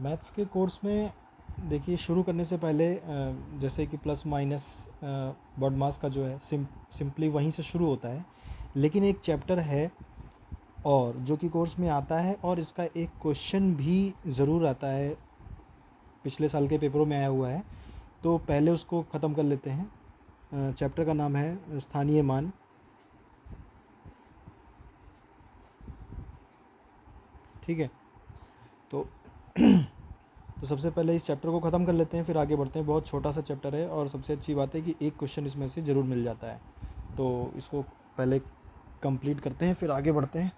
Maths के course में देखिए शुरू करने से पहले जैसे कि प्लस माइनस बॉड मास का जो है सिंपली वहीं से शुरू होता है, लेकिन एक चैप्टर है और जो कि कोर्स में आता है और इसका एक क्वेश्चन भी ज़रूर आता है, पिछले साल के पेपरों में आया हुआ है। तो पहले उसको ख़त्म कर लेते हैं। चैप्टर का नाम है स्थानीय मान। ठीक है, तो तो सबसे पहले इस चैप्टर को ख़त्म कर लेते हैं, फिर आगे बढ़ते हैं। बहुत छोटा सा चैप्टर है और सबसे अच्छी बात है कि एक क्वेश्चन इसमें से ज़रूर मिल जाता है। तो इसको पहले कंप्लीट करते हैं, फिर आगे बढ़ते हैं।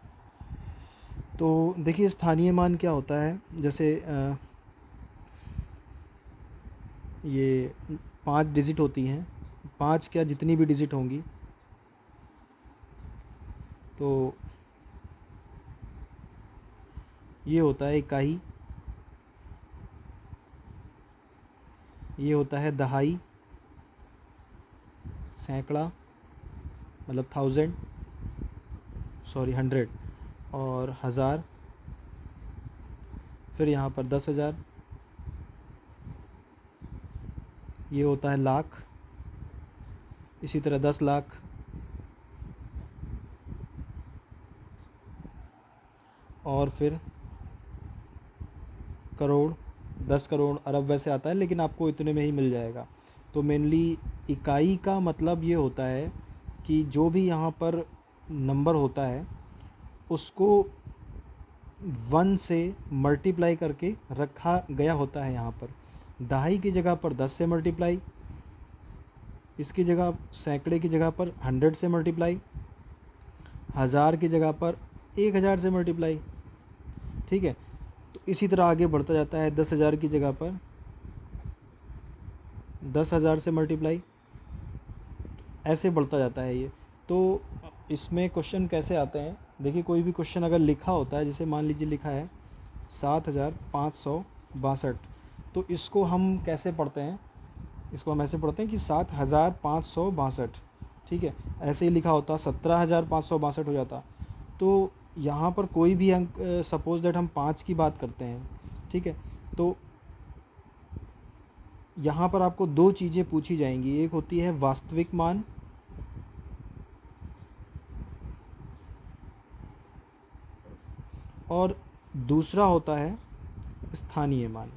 तो देखिए स्थानीय मान क्या होता है। जैसे ये 5 डिजिट होती हैं, 5 क्या जितनी भी डिजिट होंगी, तो ये होता है इकाई, ये होता है दहाई, सैकड़ा मतलब 100, और हज़ार, फिर यहाँ पर 10,000, ये होता है लाख, इसी तरह 10 लाख, और फिर करोड़, 10 करोड़, अरब वैसे आता है, लेकिन आपको इतने में ही मिल जाएगा। तो मेनली इकाई का मतलब ये होता है कि जो भी यहाँ पर नंबर होता है उसको 1 से मल्टीप्लाई करके रखा गया होता है। यहाँ पर दहाई की जगह पर 10 से मल्टीप्लाई, इसकी जगह सैकड़े की जगह पर 100 से मल्टीप्लाई, हज़ार की जगह पर 1000 से मल्टीप्लाई। ठीक है, तो इसी तरह आगे बढ़ता जाता है। 10,000 की जगह पर 10,000 से मल्टीप्लाई, ऐसे बढ़ता जाता है ये। तो इसमें क्वेश्चन कैसे आते हैं, देखिए कोई भी क्वेश्चन अगर लिखा होता है, जैसे मान लीजिए लिखा है 7,562, तो इसको हम कैसे पढ़ते हैं, इसको हम ऐसे पढ़ते हैं कि 7,562। ठीक है, ऐसे ही लिखा होता 17,562 हो जाता। तो यहाँ पर कोई भी अंक, सपोज दैट हम 5 की बात करते हैं, ठीक है, तो यहाँ पर आपको 2 चीज़ें पूछी जाएंगी। एक होती है वास्तविक मान, और दूसरा होता है स्थानीय मान।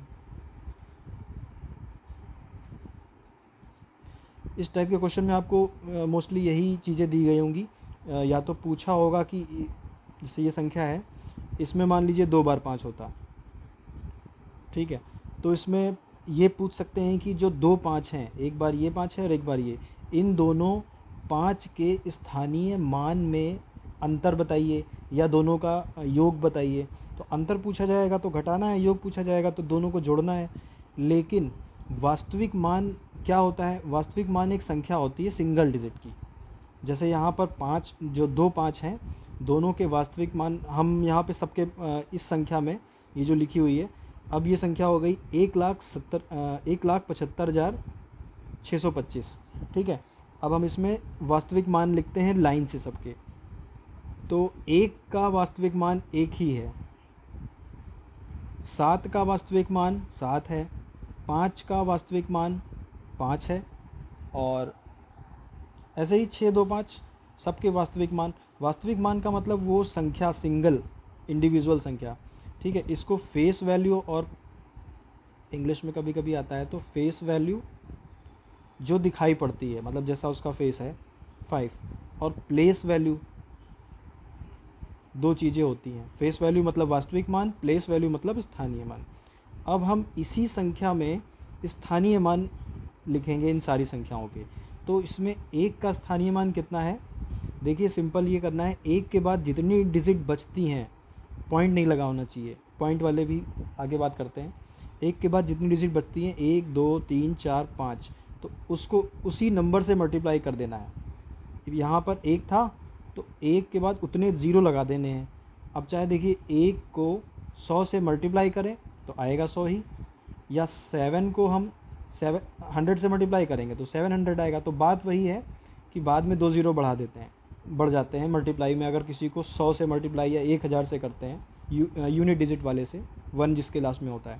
इस टाइप के क्वेश्चन में आपको मोस्टली यही चीज़ें दी गई होंगी। या तो पूछा होगा कि जैसे ये संख्या है, इसमें मान लीजिए 2 बार 5 होता, ठीक है, तो इसमें ये पूछ सकते हैं कि जो 2 5 हैं, एक बार ये 5 है और एक बार ये, इन दोनों 5 के स्थानीय मान में अंतर बताइए या दोनों का योग बताइए। तो अंतर पूछा जाएगा तो घटाना है, योग पूछा जाएगा तो दोनों को जोड़ना है। लेकिन वास्तविक मान क्या होता है, वास्तविक मान एक संख्या होती है सिंगल डिजिट की। जैसे यहाँ पर 5, जो 2 5 हैं, दोनों के वास्तविक मान हम यहाँ पे सबके इस संख्या में ये जो लिखी हुई है, अब ये संख्या हो गई 1,75,625। ठीक है, अब हम इसमें वास्तविक मान लिखते हैं लाइन से सबके। तो 1 का वास्तविक मान 1 ही है, 7 का वास्तविक मान 7 है, 5 का वास्तविक मान 5 है, और ऐसे ही 6 2 5 सबके वास्तविक मान। वास्तविक मान का मतलब वो संख्या, सिंगल इंडिविजुअल संख्या। ठीक है, इसको फेस वैल्यू, और इंग्लिश में कभी कभी आता है तो फेस वैल्यू जो दिखाई पड़ती है, मतलब जैसा उसका फेस है 5, और प्लेस वैल्यू, 2 चीज़ें होती हैं। फेस वैल्यू मतलब वास्तविक मान, प्लेस वैल्यू मतलब स्थानीय मान। अब हम इसी संख्या में स्थानीय मान लिखेंगे इन सारी संख्याओं के। तो इसमें 1 का स्थानीय मान कितना है, देखिए सिंपल ये करना है, 1 के बाद जितनी डिजिट बचती हैं, पॉइंट नहीं लगा होना चाहिए, पॉइंट वाले भी आगे बात करते हैं। 1 के बाद जितनी डिजिट बचती हैं, 1 2 3 4 5, तो उसको उसी नंबर से मल्टीप्लाई कर देना है। यहाँ पर 1 था तो 1 के बाद उतने ज़ीरो लगा देने हैं। अब चाहे देखिए 1 को 100 से मल्टीप्लाई करें तो आएगा 100 ही, या 7 को हम 700 से मल्टीप्लाई करेंगे तो 700 आएगा। तो बात वही है कि बाद में 2 ज़ीरो बढ़ा देते हैं, बढ़ जाते हैं मल्टीप्लाई में। अगर किसी को 100 से मल्टीप्लाई या 1000 से करते हैं यूनिट डिजिट वाले से, 1 जिसके लास्ट में होता है,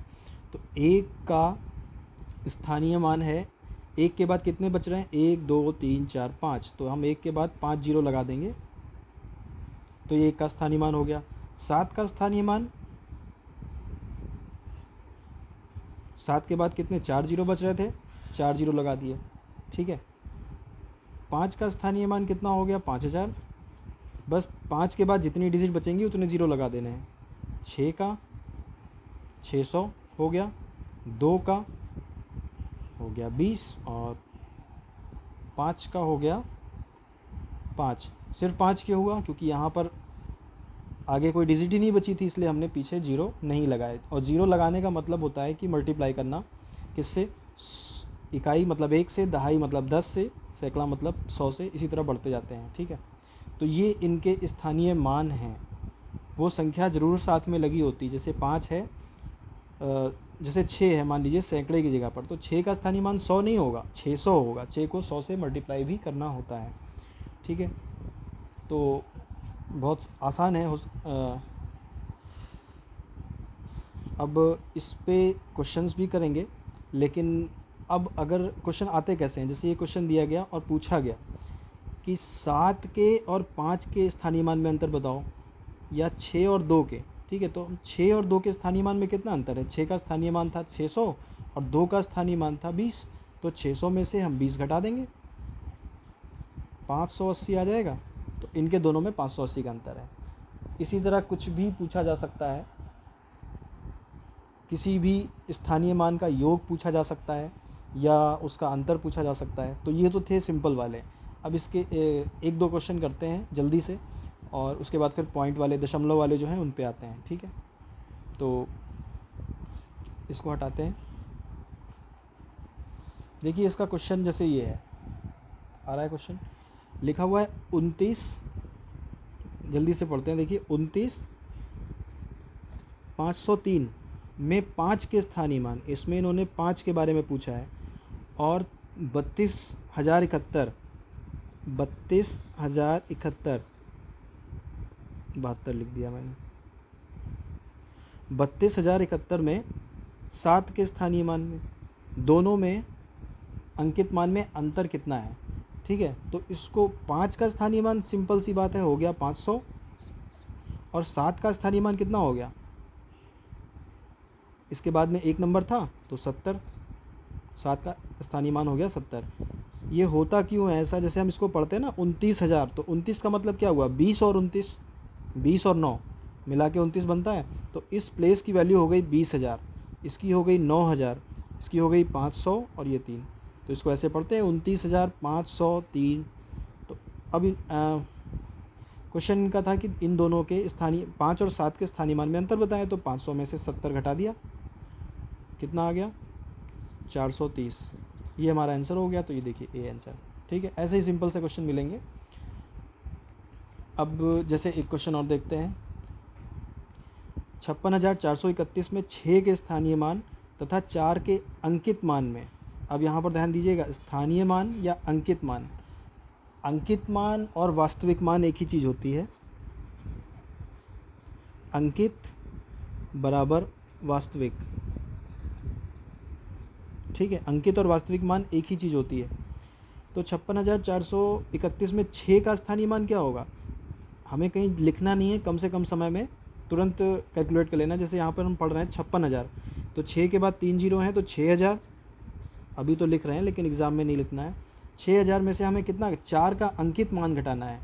तो 1 का स्थानीय मान है, 1 के बाद कितने बच रहे हैं, 1 2 3 4 5, तो हम 1 के बाद 5 जीरो लगा देंगे, तो ये 1 का स्थानीय मान हो गया। 7 का स्थानीय मान, 7 के बाद कितने 4 जीरो बच रहे थे, 4 जीरो लगा दिए, ठीक है। 5 का स्थानीय मान कितना हो गया, 5000, बस 5 के बाद जितनी डिजिट बचेंगी उतने जीरो लगा देने हैं। 6 का 600 हो गया, 2 का हो गया 20 और 5 का हो गया 5। सिर्फ 5 क्यों हुआ, क्योंकि यहाँ पर आगे कोई डिजिट ही नहीं बची थी, इसलिए हमने पीछे जीरो नहीं लगाए। और जीरो लगाने का मतलब होता है कि मल्टीप्लाई करना किससे, इकाई मतलब 1 से, दहाई मतलब 10 से, सैकड़ा मतलब 100 से, इसी तरह बढ़ते जाते हैं, ठीक है। तो ये इनके स्थानीय मान हैं। वो संख्या ज़रूर साथ में लगी होती, जैसे 5 है, जैसे 6 है मान लीजिए सैकड़े की जगह पर, तो 6 का स्थानीय मान 100 नहीं होगा, 600 होगा। 6 को 100 से मल्टीप्लाई भी करना होता है, ठीक है। तो बहुत आसान है। अब इस पे क्वेश्चंस भी करेंगे, लेकिन अब अगर क्वेश्चन आते कैसे हैं, जैसे ये क्वेश्चन दिया गया और पूछा गया कि 7 के और 5 के स्थानीय मान में अंतर बताओ, या 6 और 2 के, ठीक है। तो 6 और 2 के स्थानीय मान में कितना अंतर है, 6 का स्थानीय मान था 600 और 2 का स्थानीय मान था 20, तो 600 में से हम 20 घटा देंगे, 580 आ जाएगा। तो इनके दोनों में 580 का अंतर है। इसी तरह कुछ भी पूछा जा सकता है, किसी भी स्थानीय मान का योग पूछा जा सकता है या उसका अंतर पूछा जा सकता है। तो ये तो थे सिंपल वाले। अब इसके एक दो क्वेश्चन करते हैं जल्दी से, और उसके बाद फिर पॉइंट वाले, दशमलव वाले जो हैं उन पे आते हैं, ठीक है। तो इसको हटाते हैं। देखिए इसका क्वेश्चन जैसे ये है, आ रहा है क्वेश्चन, लिखा हुआ है 29, जल्दी से पढ़ते हैं। देखिए 29,503 में 5 के स्थानीय मान, इसमें इन्होंने 5 के बारे में पूछा है, और 32,071 72 लिख दिया मैंने। 32,071 में 7 के स्थानीय मान में, दोनों में अंकित मान में अंतर कितना है, ठीक है। तो इसको 5 का स्थानीय मान सिंपल सी बात है, हो गया 500, और 7 का स्थानीय मान कितना हो गया, इसके बाद में एक नंबर था तो 70, 7 का स्थानीय मान हो गया 70। ये होता क्यों है ऐसा, जैसे हम इसको पढ़ते हैं ना 29,000, तो 29 का मतलब क्या हुआ, 20 और 29, 20 और 9 मिला के 29 बनता है। तो इस प्लेस की वैल्यू हो गई 20,000, इसकी हो गई 9,000, इसकी हो गई 500 और ये 3, तो इसको ऐसे पढ़ते हैं 29,503। तो अब क्वेश्चन इनका था कि इन दोनों के स्थानीय 5 और 7 के स्थानीय मान में अंतर बताया, तो 500 में से 70 घटा दिया, कितना आ गया 430, ये हमारा आंसर हो गया। तो ये देखिए ए आंसर, ठीक है। ऐसे ही सिंपल से क्वेश्चन मिलेंगे। अब जैसे एक क्वेश्चन और देखते हैं, 56,431 में 6 के स्थानीय मान तथा 4 के अंकित मान में, अब यहाँ पर ध्यान दीजिएगा, स्थानीय मान या अंकित मान, अंकित मान और वास्तविक मान एक ही चीज़ होती है, अंकित बराबर वास्तविक, ठीक है। अंकित और वास्तविक मान एक ही चीज़ होती है। तो 56,431 में 6 का स्थानीय मान क्या होगा, हमें कहीं लिखना नहीं है, कम से कम समय में तुरंत कैलकुलेट कर लेना। जैसे यहाँ पर हम पढ़ रहे हैं 56,000, तो 6 के बाद 3 जीरो हैं, तो 6,000 अभी तो लिख रहे हैं लेकिन एग्ज़ाम में नहीं लिखना है। 6,000 में से हमें कितना, 4 का अंकित मान घटाना है।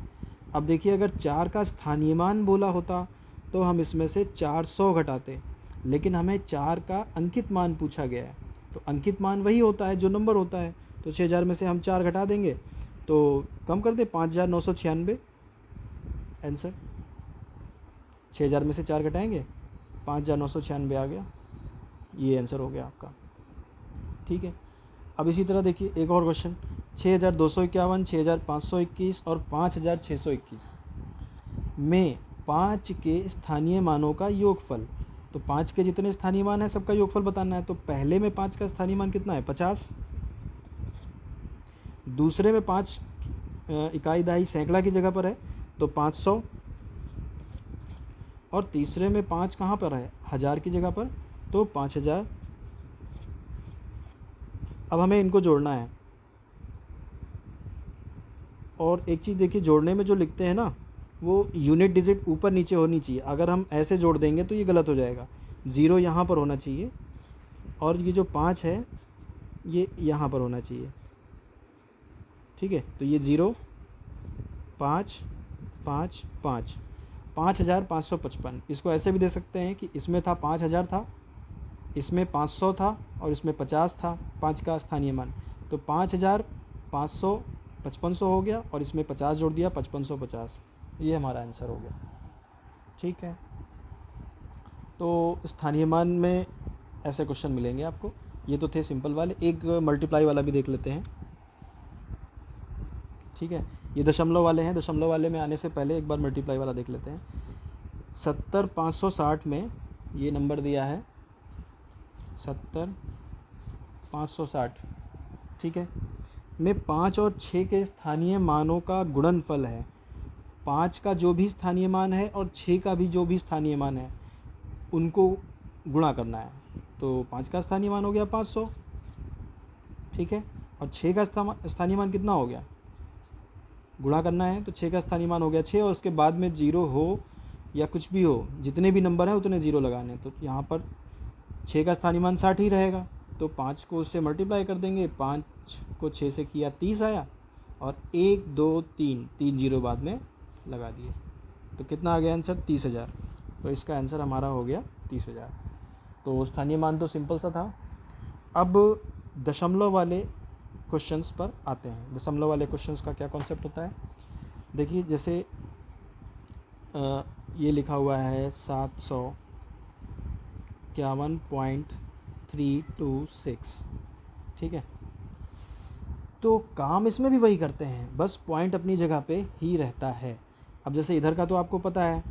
अब देखिए अगर 4 का स्थानीय मान बोला होता तो हम इसमें से 400 घटाते, लेकिन हमें 4 का अंकित मान पूछा गया है, तो अंकित मान वही होता है जो नंबर होता है। तो 6,000 में से हम 4 घटा देंगे, तो कम कर दे 5,996 आंसर। 6,000 में से 4 घटाएंगे, 5,996 आ गया, ये आंसर हो गया आपका, ठीक है। अब इसी तरह देखिए एक और क्वेश्चन, 6,251, 6,521 और 5,621 में 5 के स्थानीय मानों का योगफल। तो 5 के जितने स्थानीय मान हैं सबका योगफल बताना है। तो पहले में 5 का स्थानीय मान कितना है, 50, दूसरे में 5 इकाई दहाई सैकड़ा की जगह पर है तो 500, और तीसरे में 5 कहाँ पर है, 1000 की जगह पर, तो 5000 अब हमें इनको जोड़ना है। और एक चीज़ देखिए, जोड़ने में जो लिखते हैं ना, वो यूनिट डिजिट ऊपर नीचे होनी चाहिए। अगर हम ऐसे जोड़ देंगे तो ये गलत हो जाएगा। 0 यहाँ पर होना चाहिए और ये जो 5 है ये यहाँ पर होना चाहिए। ठीक है, तो ये 0 5 5 5 5555। इसको ऐसे भी दे सकते हैं कि इसमें था 5000 था, इसमें 500 था और इसमें 50 था, 5 का स्थानीय मान। तो 5000 500 5500 हो गया और इसमें 50 जोड़ दिया, 5550। ये हमारा आंसर हो गया। ठीक है, तो स्थानीय मान में ऐसे क्वेश्चन मिलेंगे आपको। ये तो थे सिंपल वाले। एक मल्टीप्लाई वाला भी देख लेते हैं। ठीक है, ये दशमलव वाले हैं। दशमलव वाले में आने से पहले एक बार मल्टीप्लाई वाला देख लेते हैं। 70560 में ये नंबर दिया है 70560। ठीक है, में 5 और 6 के स्थानीय मानों का गुणनफल है। 5 का जो भी स्थानीय मान है और 6 का भी जो भी स्थानीय मान है उनको गुणा करना है। तो 5 का स्थानीय मान हो गया 500। ठीक है, और 6 का स्थानीय मान कितना हो गया, गुणा करना है। तो 6 का स्थानीय मान हो गया 6 और उसके बाद में 0 हो या कुछ भी हो, जितने भी नंबर हैं उतने 0 लगाने। तो यहाँ पर 6 का स्थानीय मान 60 ही रहेगा। तो 5 को उससे मल्टीप्लाई कर देंगे। 5 को 6 से किया 30 आया और 1 2 3 3 0 बाद में लगा दिए। तो कितना आ गया आंसर, 30,000। तो इसका आंसर हमारा हो गया 30,000। तो स्थानीय मान तो सिंपल सा था। अब दशमलव वाले क्वेश्चंस पर आते हैं। दशमलव वाले क्वेश्चंस का क्या कॉन्सेप्ट होता है, देखिए जैसे ये लिखा हुआ है 751.326। ठीक है, तो काम इसमें भी वही करते हैं, बस पॉइंट अपनी जगह पे ही रहता है। अब जैसे इधर का तो आपको पता है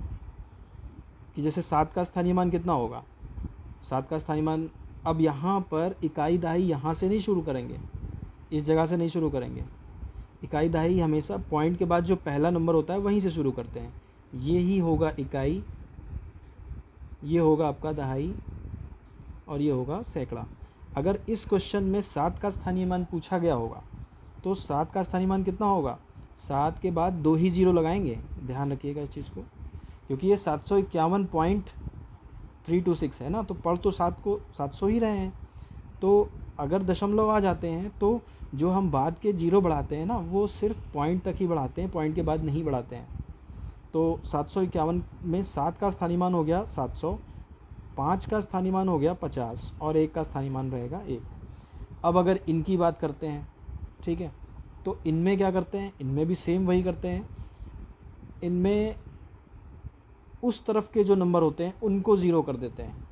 कि जैसे 7 का स्थानीय मान कितना होगा, 7 का स्थानीय मान। अब यहाँ पर इकाई दहाई यहाँ से नहीं शुरू करेंगे, इस जगह से नहीं शुरू करेंगे। इकाई दहाई हमेशा पॉइंट के बाद जो पहला नंबर होता है वहीं से शुरू करते हैं। ये ही होगा इकाई, ये होगा आपका दहाई और ये होगा सैकड़ा। अगर इस क्वेश्चन में 7 का स्थानीय मान पूछा गया होगा तो 7 का स्थानीय मान कितना होगा, 7 के बाद 2 ही 0 लगाएंगे। ध्यान रखिएगा इस चीज़ को, क्योंकि ये 751.326 है ना, तो पढ़ तो 7 को 700 ही रहे हैं। तो अगर दशमलव आ जाते हैं तो जो हम बाद के 0 बढ़ाते हैं ना, वो सिर्फ पॉइंट तक ही बढ़ाते हैं, पॉइंट के बाद नहीं बढ़ाते हैं। तो 751 में 7 का स्थानीय मान हो गया 700, 5 का स्थानीय मान हो गया 50 और 1 का स्थानीय मान रहेगा 1। अब अगर इनकी बात करते हैं, ठीक है, तो इनमें क्या करते हैं, इनमें भी सेम वही करते हैं। इनमें उस तरफ के जो नंबर होते हैं उनको 0 कर देते हैं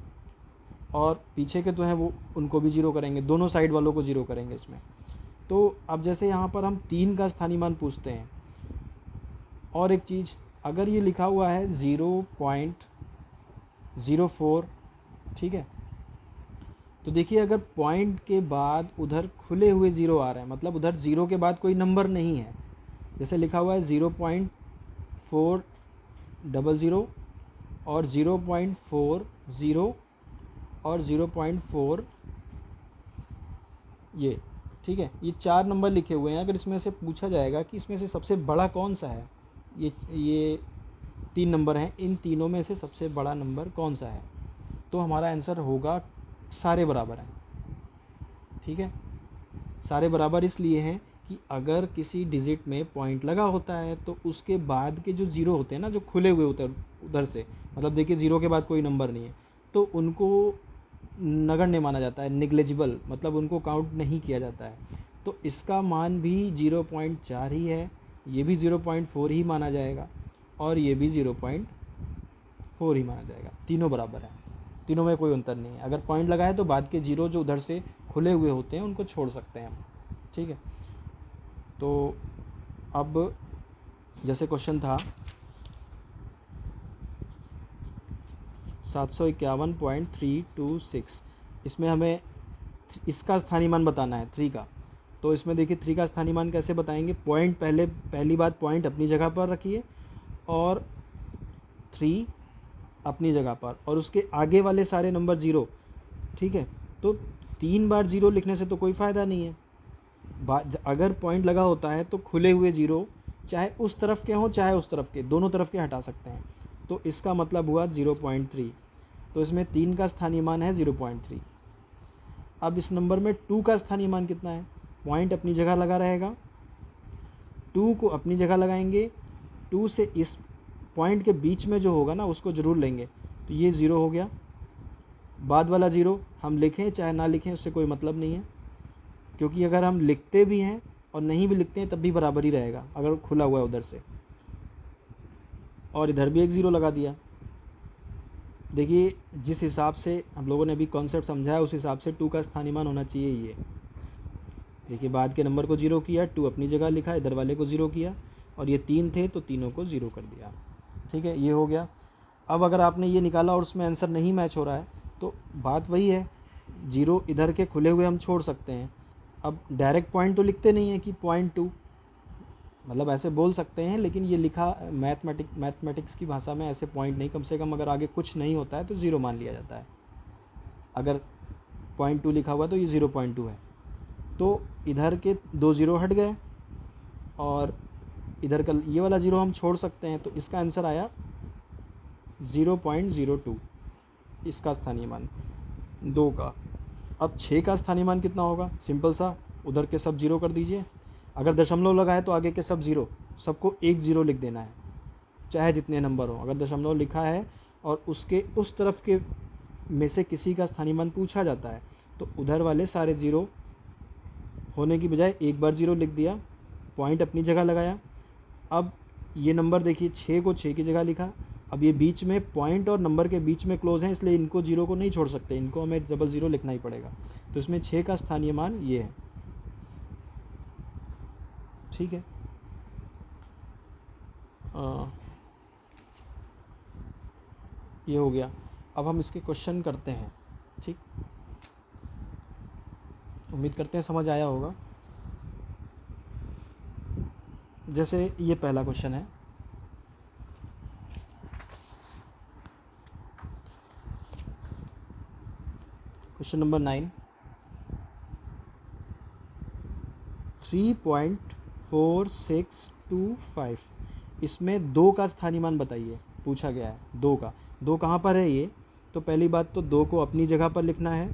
और पीछे के तो हैं वो उनको भी 0 करेंगे, दोनों साइड वालों को 0 करेंगे इसमें। तो अब जैसे यहाँ पर हम 3 का स्थानीय मान पूछते हैं। और एक चीज़, अगर ये लिखा हुआ है 0.04, ठीक है, तो देखिए अगर पॉइंट के बाद उधर खुले हुए 0 आ रहे हैं, मतलब उधर 0 के बाद कोई नंबर नहीं है। जैसे लिखा हुआ है 0.400 और 0.40 और 0.4 ये, ठीक है, ये 4 नंबर लिखे हुए हैं। अगर इसमें से पूछा जाएगा कि इसमें से सबसे बड़ा कौन सा है, ये 3 नंबर हैं, इन तीनों में से सबसे बड़ा नंबर कौन सा है, तो हमारा आंसर होगा सारे बराबर हैं। ठीक है, सारे बराबर इसलिए हैं कि अगर किसी डिजिट में पॉइंट लगा होता है तो उसके बाद के जो 0 होते हैं ना, जो खुले हुए होते हैं उधर से, मतलब देखिए 0 के बाद कोई नंबर नहीं है, तो उनको नगण्य माना जाता है, निग्लेजिबल, मतलब उनको काउंट नहीं किया जाता है। तो इसका मान भी 0.4 ही है, ये भी 0.4 ही माना जाएगा और ये भी 0.4 ही माना जाएगा। तीनों बराबर हैं, तीनों में कोई अंतर नहीं है। अगर पॉइंट लगा है तो बाद के 0 जो उधर से खुले हुए होते हैं उनको छोड़ सकते हैं हम। ठीक है, तो अब जैसे क्वेश्चन था 751.326, इसमें हमें इसका स्थानीय मान बताना है 3 का। तो इसमें देखिए 3 का स्थानीय मान कैसे बताएंगे, पॉइंट पहली बात पॉइंट अपनी जगह पर रखिए और 3 अपनी जगह पर और उसके आगे वाले सारे नंबर 0। ठीक है, तो 3 बार ज़ीरो लिखने से तो कोई फ़ायदा नहीं है। अगर पॉइंट लगा होता है तो खुले हुए ज़ीरो चाहे उस तरफ के हों चाहे उस तरफ के, दोनों तरफ के हटा सकते हैं। तो इसका मतलब हुआ 0.3। तो इसमें 3 का स्थानीय मान है 0.3। अब इस नंबर में 2 का स्थानीय मान कितना है? पॉइंट अपनी जगह लगा रहेगा, 2 को अपनी जगह लगाएंगे, 2 से इस पॉइंट के बीच में जो होगा ना उसको ज़रूर लेंगे। तो ये 0 हो गया। बाद वाला 0 हम लिखें चाहे ना लिखें उससे कोई मतलब नहीं है, क्योंकि अगर हम लिखते भी हैं और नहीं भी लिखते हैं तब भी बराबर ही रहेगा अगर खुला हुआ है उधर से। और इधर भी एक 0 लगा दिया। देखिए जिस हिसाब से हम लोगों ने अभी कॉन्सेप्ट समझा है उस हिसाब से 2 का स्थानीय मान होना चाहिए ये। देखिए बाद के नंबर को 0 किया, 2 अपनी जगह लिखा, इधर वाले को 0 किया, और ये 3 थे तो तीनों को 0 कर दिया। ठीक है, ये हो गया। अब अगर आपने ये निकाला और उसमें आंसर नहीं मैच हो रहा है तो बात वही है, 0 इधर के खुले हुए हम छोड़ सकते हैं। अब डायरेक्ट पॉइंट तो लिखते नहीं है कि 0.2, मतलब ऐसे बोल सकते हैं, लेकिन ये लिखा मैथमेटिक्स की भाषा में ऐसे पॉइंट नहीं, कम से कम अगर आगे कुछ नहीं होता है तो 0 मान लिया जाता है। अगर 0.2 लिखा हुआ तो ये 0.2 है। तो इधर के 2 0 हट गए और इधर का ये वाला 0 हम छोड़ सकते हैं। तो इसका आंसर आया 0.02, इसका स्थानीय मान 2 का। अब 6 का स्थानीय मान कितना होगा? सिंपल सा, उधर के सब 0 कर दीजिए। अगर दशमलव लगा है तो आगे के सब 0, सबको 1 0 लिख देना है, चाहे जितने नंबर हो। अगर दशमलव लिखा है और उसके उस तरफ के में से किसी का स्थानीय मान पूछा जाता है तो उधर वाले सारे 0 होने की बजाय एक बार 0 लिख दिया, पॉइंट अपनी जगह लगाया। अब ये नंबर देखिए 6 को 6 की जगह लिखा। अब ये बीच में पॉइंट और नंबर के बीच में क्लोज हैं, इसलिए इनको 0 को नहीं छोड़ सकते, इनको हमें डबल 0 लिखना ही पड़ेगा। तो इसमें 6 का स्थानीय मान ये है। ठीक है, ये हो गया। अब हम इसके क्वेश्चन करते हैं। ठीक, उम्मीद करते हैं समझ आया होगा। जैसे ये पहला क्वेश्चन है, क्वेश्चन नंबर 9, 3.4625। इसमें 2 का स्थानीय मान बताइए, पूछा गया है 2 का। 2 कहाँ पर है ये? तो पहली बात तो 2 को अपनी जगह पर लिखना है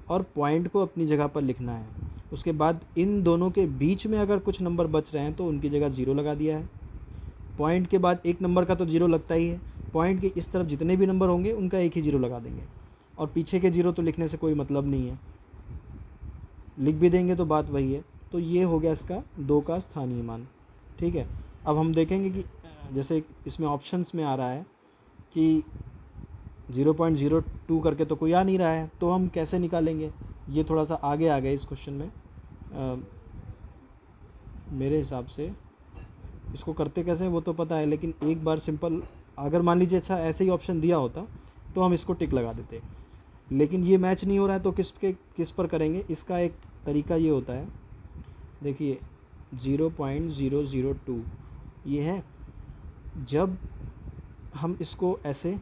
और पॉइंट को अपनी जगह पर लिखना है। उसके बाद इन दोनों के बीच में अगर कुछ नंबर बच रहे हैं तो उनकी जगह 0 लगा दिया है। पॉइंट के बाद एक नंबर का तो 0 लगता ही है, पॉइंट के इस तरफ जितने भी नंबर होंगे उनका एक ही 0 लगा देंगे, और पीछे के 0 तो लिखने से कोई मतलब नहीं है, लिख भी देंगे तो बात वही है। तो ये हो गया इसका 2 का स्थानीय मान। ठीक है, अब हम देखेंगे कि जैसे इसमें ऑप्शंस में आ रहा है कि 0.02 करके तो कोई आ नहीं रहा है, तो हम कैसे निकालेंगे? ये थोड़ा सा आगे आ गए इस क्वेश्चन में। मेरे हिसाब से इसको करते कैसे वो तो पता है, लेकिन एक बार सिंपल अगर मान लीजिए अच्छा ऐसे ही ऑप्शन दिया होता तो हम इसको टिक लगा देते, लेकिन ये मैच नहीं हो रहा है तो किस पर करेंगे? इसका एक तरीका ये होता है, देखिए 0.002 ये है। जब हम इसको ऐसे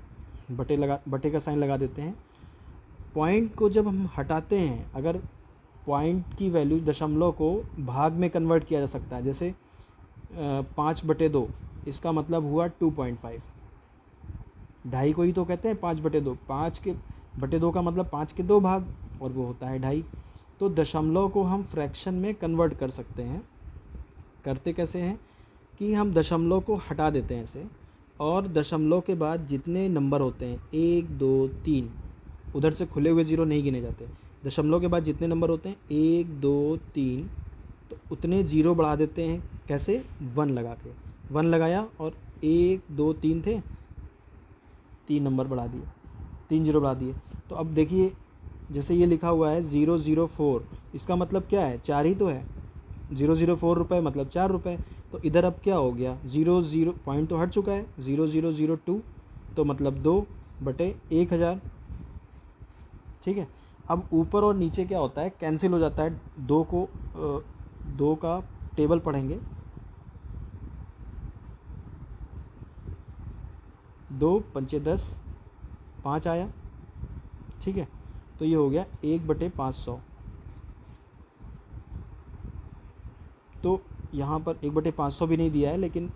बटे का साइन लगा देते हैं, पॉइंट को जब हम हटाते हैं, अगर पॉइंट की वैल्यू दशमलव को भाग में कन्वर्ट किया जा सकता है, जैसे 5/2, इसका मतलब हुआ 2.5। ढाई को ही तो कहते हैं 5/2, 5/2 का मतलब 5 के 2 भाग, और वो होता है 2.5। तो दशमलव को हम फ्रैक्शन में कन्वर्ट कर सकते हैं। करते कैसे हैं कि हम दशमलव को हटा देते हैं ऐसे, और दशमलव के बाद जितने नंबर होते हैं 1 2 3, उधर से खुले हुए 0 नहीं गिने जाते, दशमलव के बाद जितने नंबर होते हैं 1 2 3, तो उतने 0 बढ़ा देते हैं। कैसे? 1 लगा के, 1 लगाया और 1 2 3 थे, 3 नंबर बढ़ा दिए, 3 0 बढ़ा दिए। तो अब देखिए जैसे ये लिखा हुआ है 004, इसका मतलब क्या है? 4 ही तो है, 004 रुपये मतलब 4 रुपये। तो इधर अब क्या हो गया? 0 पॉइंट तो हट चुका है, 0002, तो मतलब 2/1000। ठीक है, अब ऊपर और नीचे क्या होता है? कैंसिल हो जाता है। 2 का टेबल पढ़ेंगे, 2 पंचे 10, 5 आया। ठीक है, तो ये हो गया 1/500। तो यहाँ पर 1/500 भी नहीं दिया है, लेकिन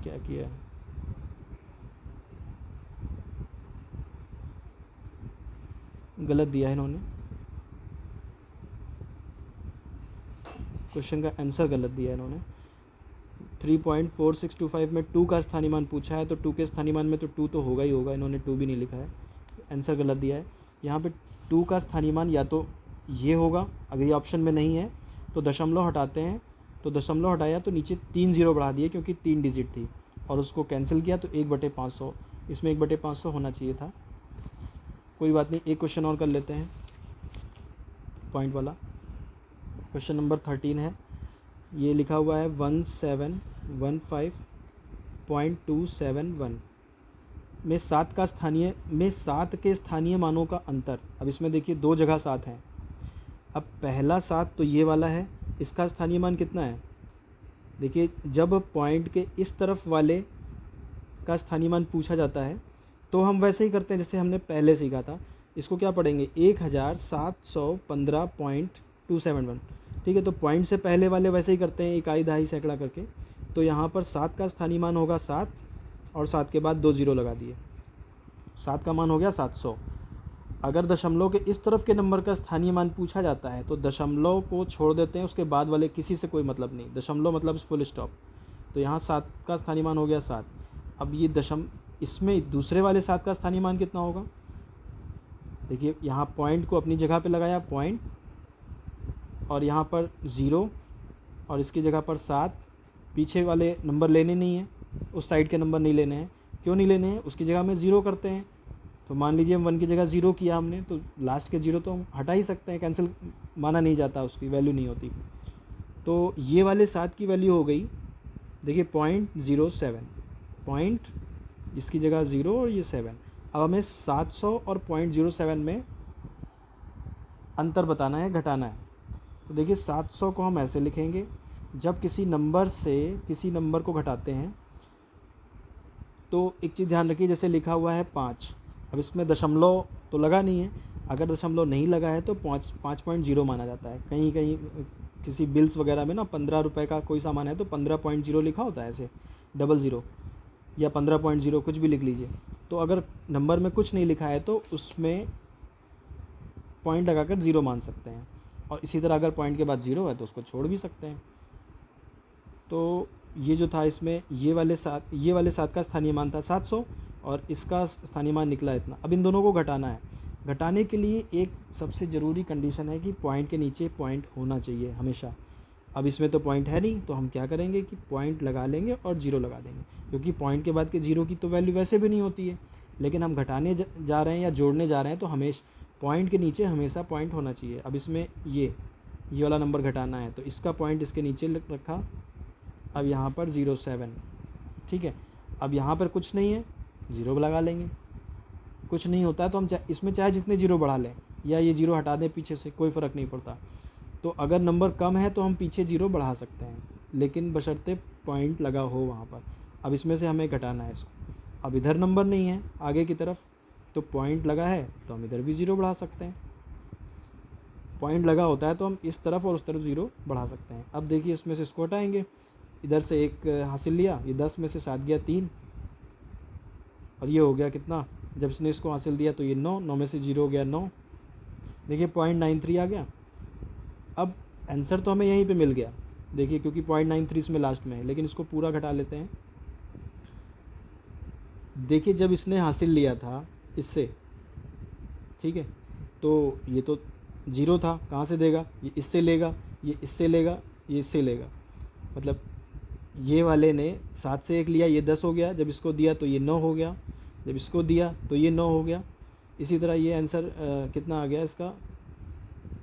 क्या किया है, गलत दिया है इन्होंने, क्वेश्चन का आंसर गलत दिया है इन्होंने। 3.4625 में 2 का स्थानीय मान पूछा है, तो 2 के स्थानीय मान में तो 2 तो होगा ही होगा, इन्होंने 2 भी नहीं लिखा है, आंसर गलत दिया है। यहाँ पे 2 का स्थानीय मान या तो ये होगा, अगर ये ऑप्शन में नहीं है तो दशमलव हटाते हैं, तो दशमलव हटाया तो नीचे 3 जीरो बढ़ा दिए क्योंकि 3 डिजिट थी, और उसको कैंसिल किया तो 1/500, इसमें 1/500 होना चाहिए था। कोई बात नहीं, एक क्वेश्चन और कर लेते हैं पॉइंट वाला। क्वेश्चन नंबर 13 है, ये लिखा हुआ है 1715.271 में 7 के स्थानीय मानों का अंतर। अब इसमें देखिए 2 जगह 7 हैं। अब पहला 7 तो ये वाला है, इसका स्थानीय मान कितना है, देखिए जब पॉइंट के इस तरफ वाले का स्थानीय मान पूछा जाता है तो हम वैसे ही करते हैं जैसे हमने पहले सीखा था। इसको क्या पढ़ेंगे, 1715.271, ठीक है। तो पॉइंट से पहले वाले वैसे ही करते हैं, इकाई दहाई सैकड़ा करके। तो यहाँ पर 7 का स्थानीय मान होगा 7, और 7 के बाद 2 जीरो लगा दिए, 7 का मान हो गया 700। अगर दशमलव के इस तरफ के नंबर का स्थानीय मान पूछा जाता है तो दशमलव को छोड़ देते हैं, उसके बाद वाले किसी से कोई मतलब नहीं, दशमलव मतलब फुल स्टॉप। तो यहाँ 7 का स्थानीय मान हो गया 7। अब ये इसमें दूसरे वाले 7 का स्थानीय मान कितना होगा, देखिए यहाँ पॉइंट को अपनी जगह पे लगाया पॉइंट, और यहाँ पर 0, और इसकी जगह पर 7। पीछे वाले नंबर लेने नहीं हैं, उस साइड के नंबर नहीं लेने हैं। क्यों नहीं लेने हैं, उसकी जगह में 0 करते हैं। तो मान लीजिए हम 1 की जगह 0 किया हमने, तो लास्ट के 0 तो हम हटा ही सकते हैं, कैंसिल माना नहीं जाता, उसकी वैल्यू नहीं होती। तो ये वाले 7 की वैल्यू हो गई, देखिए 0.07, पॉइंट इसकी जगह 0 और ये 7। अब हमें 700 और 0.07 में अंतर बताना है, घटाना है। तो देखिए 700 को हम ऐसे लिखेंगे, जब किसी नंबर से किसी नंबर को घटाते हैं तो एक चीज़ ध्यान रखिए, जैसे लिखा हुआ है 5, अब इसमें दशमलव तो लगा नहीं है, अगर दशमलव नहीं लगा है तो 5.0 माना जाता है। कहीं कहीं किसी बिल्स वगैरह में ना 15 रुपये का कोई सामान है तो 15.0 लिखा होता है, ऐसे 00 या 15.0 कुछ भी लिख लीजिए। तो अगर नंबर में कुछ नहीं लिखा है तो उसमें पॉइंट लगाकर 0 मान सकते हैं, और इसी तरह अगर पॉइंट के बाद 0 है तो उसको छोड़ भी सकते हैं। तो ये जो था इसमें ये वाले 7 का स्थानीय मान था 700, और इसका स्थानीय मान निकला इतना। अब इन दोनों को घटाना है। घटाने के लिए एक सबसे ज़रूरी कंडीशन है कि पॉइंट के नीचे पॉइंट होना चाहिए हमेशा। अब इसमें तो पॉइंट है नहीं, तो हम क्या करेंगे कि पॉइंट लगा लेंगे और 0 लगा देंगे, क्योंकि पॉइंट के बाद के 0 की तो वैल्यू वैसे भी नहीं होती है। लेकिन हम घटाने जा रहे हैं या जोड़ने जा रहे हैं, तो हमेशा पॉइंट के नीचे हमेशा पॉइंट होना चाहिए। अब इसमें ये वाला नंबर घटाना है, तो इसका पॉइंट इसके नीचे रखा। अब यहाँ पर 07, ठीक है। अब यहाँ पर कुछ नहीं है, 0 लगा लेंगे। कुछ नहीं होता है तो हम इसमें चाहे जितने 0 बढ़ा लें या ये 0 हटा दें पीछे से, कोई फ़र्क नहीं पड़ता। तो अगर नंबर कम है तो हम पीछे 0 बढ़ा सकते हैं, लेकिन बशर्ते पॉइंट लगा हो वहाँ पर। अब इसमें से हमें घटाना है इसको। अब इधर नंबर नहीं है आगे की तरफ, तो पॉइंट लगा है तो हम इधर भी 0 बढ़ा सकते हैं। पॉइंट लगा होता है तो हम इस तरफ और उस तरफ 0 बढ़ा सकते हैं। अब देखिए इसमें से इसको हटाएंगे, इधर से 1 हासिल लिया, ये 10 में से 7 गया 3, और ये हो गया कितना, जब इसने इसको हासिल दिया तो ये 9 में से 0 हो गया 9। देखिए 0.93 आ गया। अब आंसर तो हमें यहीं पे मिल गया, देखिए क्योंकि 0.93 इसमें लास्ट में है, लेकिन इसको पूरा घटा लेते हैं। देखिए जब इसने हासिल लिया था इससे, ठीक है, तो ये तो 0 था, कहाँ से देगा, ये इससे लेगा, ये इससे लेगा, ये इससे लेगा। मतलब ये वाले ने 7 से 1 लिया, ये 10 हो गया, जब इसको दिया तो ये 9 हो गया, जब इसको दिया तो ये 9 हो गया। इसी तरह ये आंसर कितना आ गया इसका,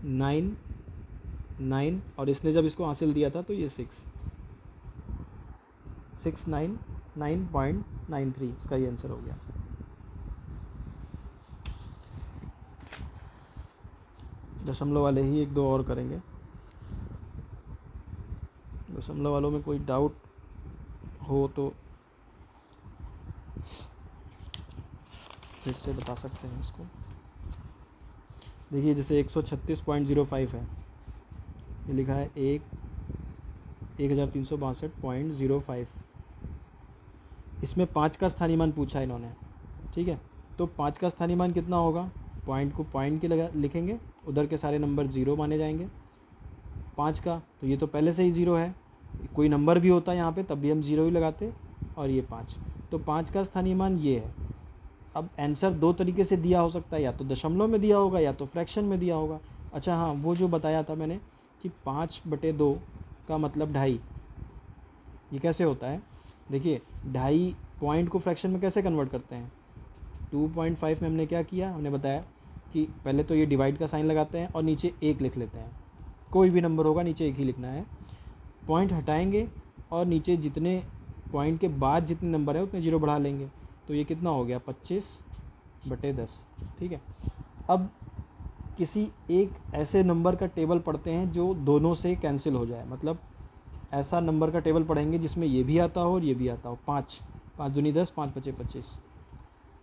9, और इसने जब इसको हासिल दिया था तो ये 699.93 इसका ये आंसर हो गया। दशमलव वाले ही 1-2 और करेंगे। दशमलव वालों में कोई डाउट हो तो फिर से बता सकते हैं इसको। देखिए जैसे 136.05 है, ये लिखा है 1 1362.05। इसमें 5 का स्थानीय मान पूछा है इन्होंने, ठीक है। तो 5 का स्थानीय मान कितना होगा, पॉइंट को पॉइंट के लगा लिखेंगे, उधर के सारे नंबर ज़ीरो माने जाएंगे। 5 का तो ये तो पहले से ही ज़ीरो है, कोई नंबर भी होता यहाँ पे तब भी हम ज़ीरो ही लगाते, और ये 5, तो 5 का स्थानीय मान ये है। अब आंसर दो तरीके से दिया हो सकता है, या तो दशमलव में दिया होगा या तो फ्रैक्शन में दिया होगा। अच्छा हाँ, वो जो बताया था मैंने कि 5/2 का मतलब 2.5, ये कैसे होता है, देखिए 2.5 पॉइंट को फ्रैक्शन में कैसे कन्वर्ट करते हैं। 2.5 में हमने क्या किया, हमने बताया कि पहले तो ये डिवाइड का साइन लगाते हैं और नीचे 1 लिख लेते हैं, कोई भी नंबर होगा नीचे 1 ही लिखना है। पॉइंट हटाएंगे और नीचे जितने पॉइंट के बाद जितने नंबर है उतने जीरो बढ़ा लेंगे, तो ये कितना हो गया 25/10, ठीक है। अब किसी एक ऐसे नंबर का टेबल पढ़ते हैं जो दोनों से कैंसिल हो जाए, मतलब ऐसा नंबर का टेबल पढ़ेंगे जिसमें ये भी आता हो और ये भी आता हो। 5 दूनी 10, 5 पचे 25,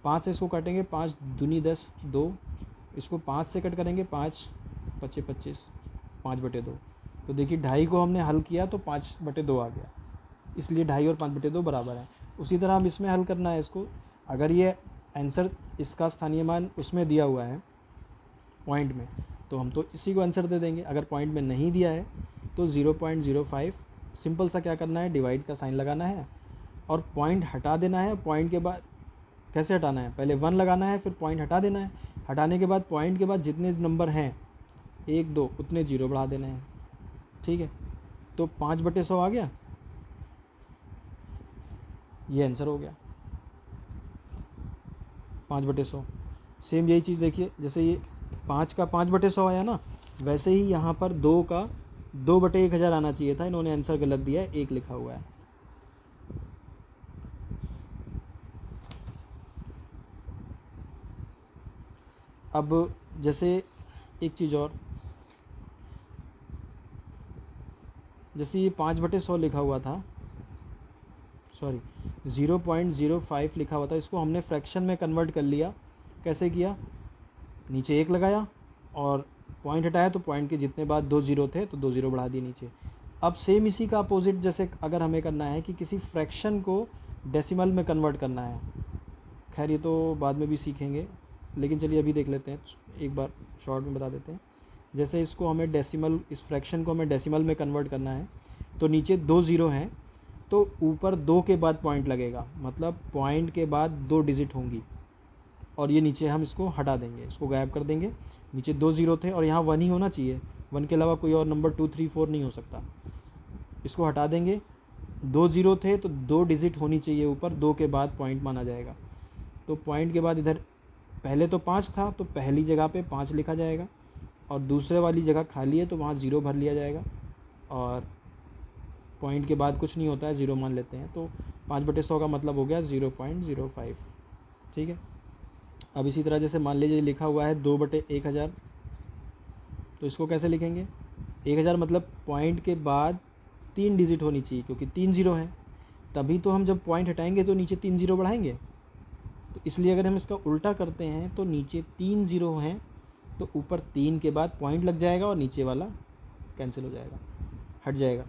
5 से इसको काटेंगे, 5 दूनी 10 2, इसको 5 से कट करेंगे, 5 पचे 25, 5/2। तो देखिए 2.5 को हमने हल किया तो 5/2 आ गया, इसलिए 2.5 और 5/2 बराबर है। उसी तरह हम इसमें हल करना है इसको। अगर ये आंसर इसका स्थानीय मान उसमें दिया हुआ है पॉइंट में, तो हम तो इसी को आंसर दे देंगे। अगर पॉइंट में नहीं दिया है तो 0.05 सिंपल सा क्या करना है, डिवाइड का साइन लगाना है और पॉइंट हटा देना है। पॉइंट के बाद कैसे हटाना है, पहले 1 लगाना है, फिर पॉइंट हटा देना है। हटाने के बाद पॉइंट के बाद जितने नंबर हैं 1 2 उतने जीरो बढ़ा देने हैं, ठीक है। तो 5/100 आ गया, ये आंसर हो गया 5/100। सेम यही चीज़ देखिए, जैसे ये 5 का 5/100 आया ना, वैसे ही यहाँ पर 2 का 2/1000 आना चाहिए था, इन्होंने आंसर गलत दिया है, 1 लिखा हुआ है। अब जैसे एक चीज़ और, जैसे ये 5/100 लिखा हुआ था, सॉरी 0.05 लिखा हुआ था, इसको हमने फ्रैक्शन में कन्वर्ट कर लिया। कैसे किया, नीचे 1 लगाया और पॉइंट हटाया तो पॉइंट के जितने बाद 2 ज़ीरो थे तो 2 ज़ीरो बढ़ा दिए नीचे। अब सेम इसी का अपोजिट, जैसे अगर हमें करना है कि किसी फ्रैक्शन को डेसिमल में कन्वर्ट करना है, खैर ये तो बाद में भी सीखेंगे, लेकिन चलिए अभी देख लेते हैं, एक बार शॉर्ट में बता देते हैं। जैसे इसको हमें डेसिमल, इस फ्रैक्शन को हमें डेसिमल में कन्वर्ट करना है, तो नीचे 2 ज़ीरो हैं तो ऊपर 2 के बाद पॉइंट लगेगा, मतलब पॉइंट के बाद 2 डिजिट होंगी, और ये नीचे हम इसको हटा देंगे, इसको गायब कर देंगे। नीचे 2 ज़ीरो थे और यहाँ 1 ही होना चाहिए, 1 के अलावा कोई और नंबर 2 3 4 नहीं हो सकता, इसको हटा देंगे। 2 ज़ीरो थे तो 2 डिजिट होनी चाहिए ऊपर, 2 के बाद पॉइंट माना जाएगा। तो पॉइंट के बाद इधर पहले तो 5 था तो पहली जगह पे 5 लिखा जाएगा, और दूसरे वाली जगह खाली है तो वहाँ ज़ीरो भर लिया जाएगा, और पॉइंट के बाद कुछ नहीं होता है, ज़ीरो मान लेते हैं। तो 5/100 का मतलब हो गया 0.05, ठीक है। अब इसी तरह जैसे मान लीजिए लिखा हुआ है 2/1000, तो इसको कैसे लिखेंगे, 1000 मतलब पॉइंट के बाद 3 डिजिट होनी चाहिए, क्योंकि 3 ज़ीरो हैं, तभी तो हम जब पॉइंट हटाएंगे तो नीचे 3 ज़ीरो बढ़ाएंगे। तो इसलिए अगर हम इसका उल्टा करते हैं तो नीचे 3 ज़ीरो हैं तो ऊपर 3 के बाद पॉइंट लग जाएगा और नीचे वाला कैंसिल हो जाएगा, हट जाएगा।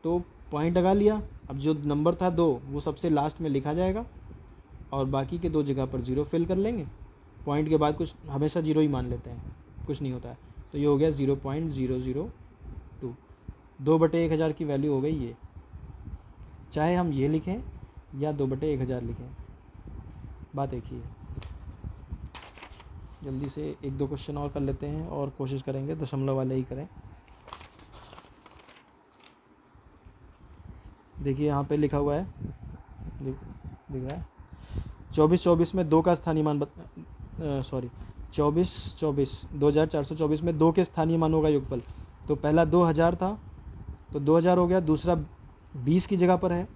तो पॉइंट लगा लिया, अब जो नंबर था 2 वो सबसे लास्ट में लिखा जाएगा और बाकी के 2 जगह पर ज़ीरो फिल कर लेंगे। पॉइंट के बाद कुछ हमेशा ज़ीरो ही मान लेते हैं, कुछ नहीं होता है, तो ये हो गया 0.002। 2/1000 की वैल्यू हो गई ये, चाहे हम ये लिखें या 2/1000 लिखें, बात एक ही है। जल्दी से 1-2 क्वेश्चन और कर लेते हैं और कोशिश करेंगे दशमलव वाले ही करें। देखिए यहाँ पे लिखा हुआ है, दिख रहा है 24 में 2 का स्थानीय मान 24 में 2 के स्थानीय मानों का योगफल। तो पहला 2000 था तो 2000 हो गया, दूसरा 20 की जगह पर है,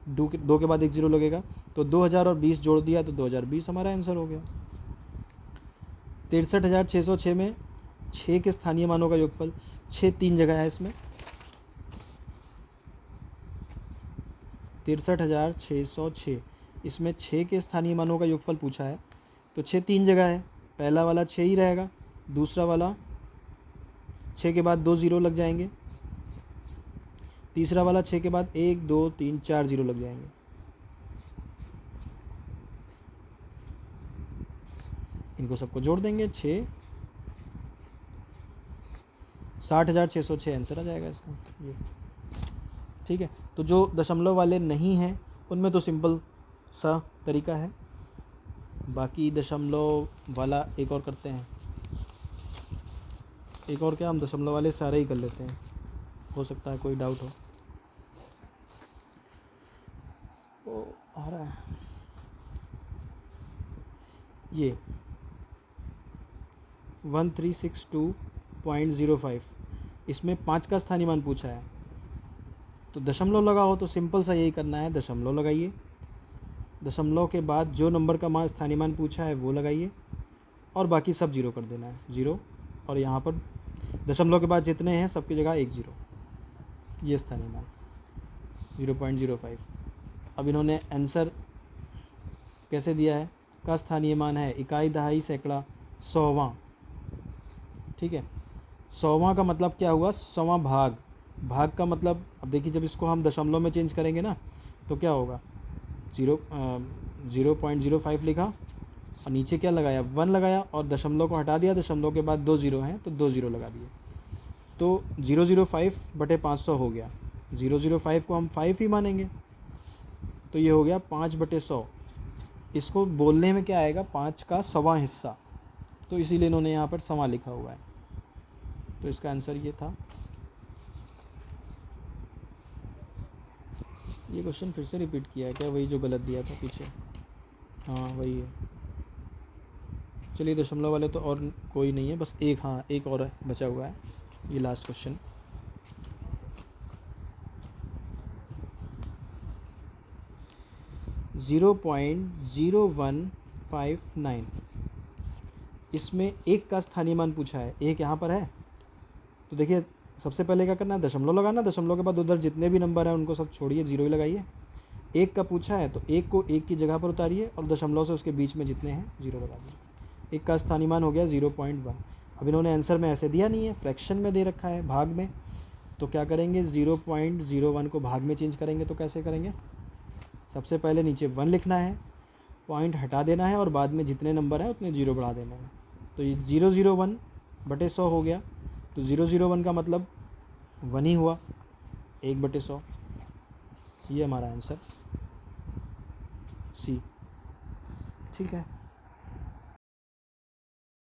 2 के बाद 1 ज़ीरो लगेगा, तो 2000 और 20 जोड़ दिया तो 2020 हमारा आंसर हो गया। 63,606 में 6 के स्थानीय मानों का योगफल, 6 3 जगह है इसमें, 63,606 इसमें 6 के स्थानीय मानों का योगफल पूछा है, तो 6 3 जगह है, पहला वाला 6 ही रहेगा, दूसरा वाला 6 के बाद 2 ज़ीरो लग जाएंगे, तीसरा वाला 6 के बाद 1 2 3 4 जीरो लग जाएंगे। इनको सबको जोड़ देंगे, 6 60,606 आंसर आ जाएगा इसका ये। ठीक है, तो जो दशमलव वाले नहीं हैं उनमें तो सिंपल सा तरीका है, बाकी दशमलव वाला एक और करते हैं। एक और क्या, हम दशमलव वाले सारे ही कर लेते हैं, हो सकता है कोई डाउट हो। ओ आ रहा है ये 1362.05, इसमें 5 का स्थानीय मान पूछा है, तो दशमलव लगा हो तो सिंपल सा यही करना है, दशमलव लगाइए, दशमलव के बाद जो नंबर का मान स्थानीय मान पूछा है वो लगाइए, और बाकी सब जीरो कर देना है, जीरो, और यहाँ पर दशमलव के बाद जितने हैं सबकी जगह 1 जीरो, ये स्थानीय मान 0.05। अब इन्होंने आंसर कैसे दिया है, का स्थानीय मान है इकाई, दहाई, सैकड़ा, सौवां। ठीक है, सौवां का मतलब क्या हुआ, सौवां भाग, भाग का मतलब, अब देखिए जब इसको हम दशमलव में चेंज करेंगे ना तो क्या होगा, 0.05 लिखा और नीचे क्या लगाया, 1 लगाया, और दशमलव को हटा दिया, दशमलव के बाद 2 जीरो हैं तो 2 जीरो लगा दिए, तो 005/500 हो गया। 005 को हम 5 ही मानेंगे, तो ये हो गया 5/100। इसको बोलने में क्या आएगा, 5 का सवा हिस्सा, तो इसीलिए इन्होंने यहाँ पर सवा लिखा हुआ है, तो इसका आंसर ये था। ये क्वेश्चन फिर से रिपीट किया है क्या, वही जो गलत दिया था पीछे, हाँ वही है। चलिए दशमलव वाले तो और कोई नहीं है, बस एक, हाँ एक और बचा हुआ है, ये लास्ट क्वेश्चन। .0159, इसमें एक का स्थानीय मान पूछा है, एक यहाँ पर है, तो देखिए सबसे पहले क्या करना है, दशमलव लगाना, दशमलव के बाद उधर जितने भी नंबर हैं उनको सब छोड़िए, जीरो ही लगाइए। एक का पूछा है तो एक को एक की जगह पर उतारिए, और दशमलव से उसके बीच में जितने हैं जीरो लगा दिए। एक का स्थानीय मान हो गया 0.1। अब इन्होंने आंसर में ऐसे दिया नहीं है, फ्रैक्शन में दे रखा है, भाग में, तो क्या करेंगे, 0.01 को भाग में चेंज करेंगे, तो कैसे करेंगे, सबसे पहले नीचे 1 लिखना है, पॉइंट हटा देना है, और बाद में जितने नंबर हैं उतने जीरो बढ़ा देना है, तो ये 001/100 हो गया, तो 001 का मतलब 1 ही हुआ, 1/100, ये हमारा आंसर सी। ठीक है।